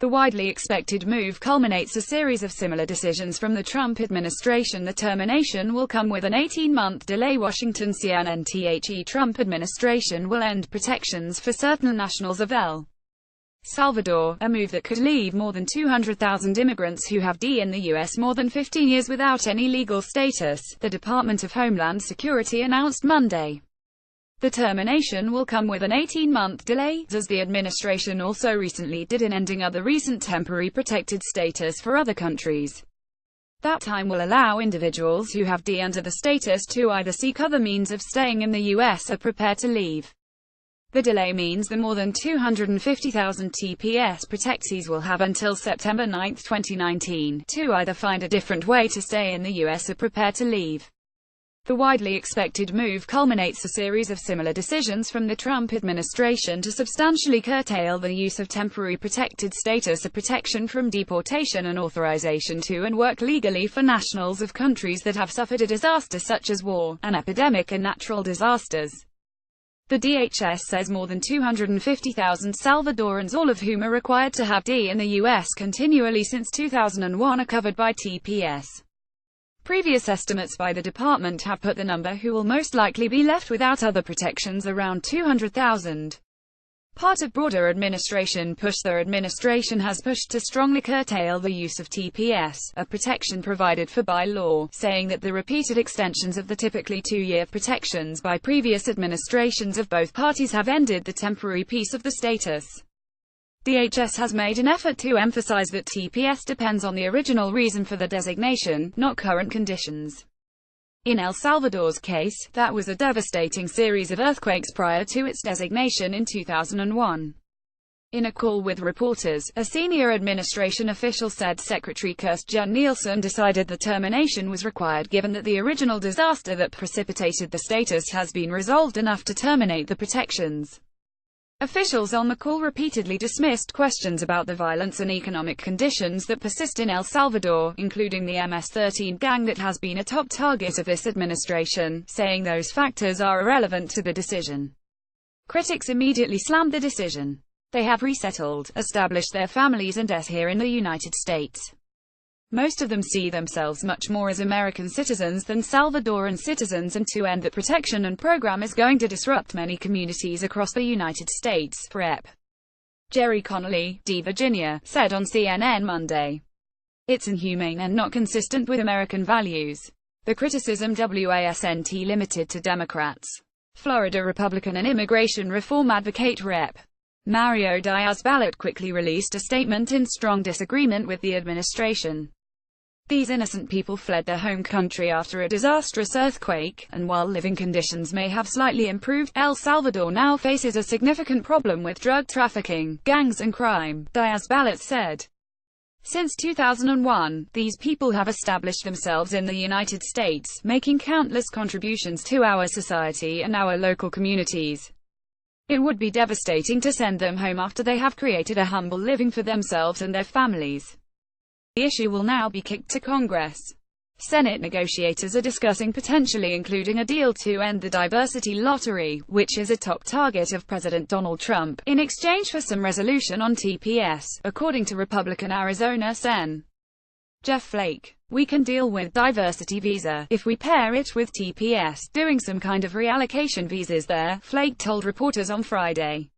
The widely expected move culminates a series of similar decisions from the Trump administration. The termination will come with an 18-month delay. Washington CNN. The Trump administration will end protections for certain nationals of El Salvador, a move that could leave more than 200,000 immigrants who have been in the U.S. more than 15 years without any legal status, the Department of Homeland Security announced Monday. The termination will come with an 18-month delay, as the administration also recently did in ending other recent temporary protected status for other countries. That time will allow individuals who have D under the status to either seek other means of staying in the U.S. or prepare to leave. The delay means the more than 250,000 TPS protectees will have until September 9, 2019, to either find a different way to stay in the U.S. or prepare to leave. The widely expected move culminates a series of similar decisions from the Trump administration to substantially curtail the use of temporary protected status, a protection from deportation and authorization to and work legally for nationals of countries that have suffered a disaster such as war, an epidemic and natural disasters. The DHS says more than 250,000 Salvadorans, all of whom are required to have D in the U.S. continually since 2001, are covered by TPS. Previous estimates by the department have put the number who will most likely be left without other protections around 200,000. Part of broader administration push, their administration has pushed to strongly curtail the use of TPS, a protection provided for by law, saying that the repeated extensions of the typically 2-year protections by previous administrations of both parties have ended the temporary piece of the status. DHS has made an effort to emphasize that TPS depends on the original reason for the designation, not current conditions. In El Salvador's case, that was a devastating series of earthquakes prior to its designation in 2001. In a call with reporters, a senior administration official said Secretary Kirstjen Nielsen decided the termination was required given that the original disaster that precipitated the status has been resolved enough to terminate the protections. Officials on the call repeatedly dismissed questions about the violence and economic conditions that persist in El Salvador, including the MS-13 gang that has been a top target of this administration, saying those factors are irrelevant to the decision. Critics immediately slammed the decision. They have resettled, established their families and deaths here in the United States. Most of them see themselves much more as American citizens than Salvadoran citizens, and to end that protection and program is going to disrupt many communities across the United States, Rep. Jerry Connolly, D. Virginia, said on CNN Monday. It's inhumane and not consistent with American values. The criticism wasn't limited to Democrats. Florida Republican and immigration reform advocate Rep. Mario Diaz-Balart quickly released a statement in strong disagreement with the administration. These innocent people fled their home country after a disastrous earthquake, and while living conditions may have slightly improved, El Salvador now faces a significant problem with drug trafficking, gangs and crime, Diaz-Balart said. Since 2001, these people have established themselves in the United States, making countless contributions to our society and our local communities. It would be devastating to send them home after they have created a humble living for themselves and their families. The issue will now be kicked to Congress. Senate negotiators are discussing potentially including a deal to end the diversity lottery, which is a top target of President Donald Trump, in exchange for some resolution on TPS, according to Republican Arizona Sen. Jeff Flake. We can deal with diversity visa if we pair it with TPS, doing some kind of reallocation visas there, Flake told reporters on Friday.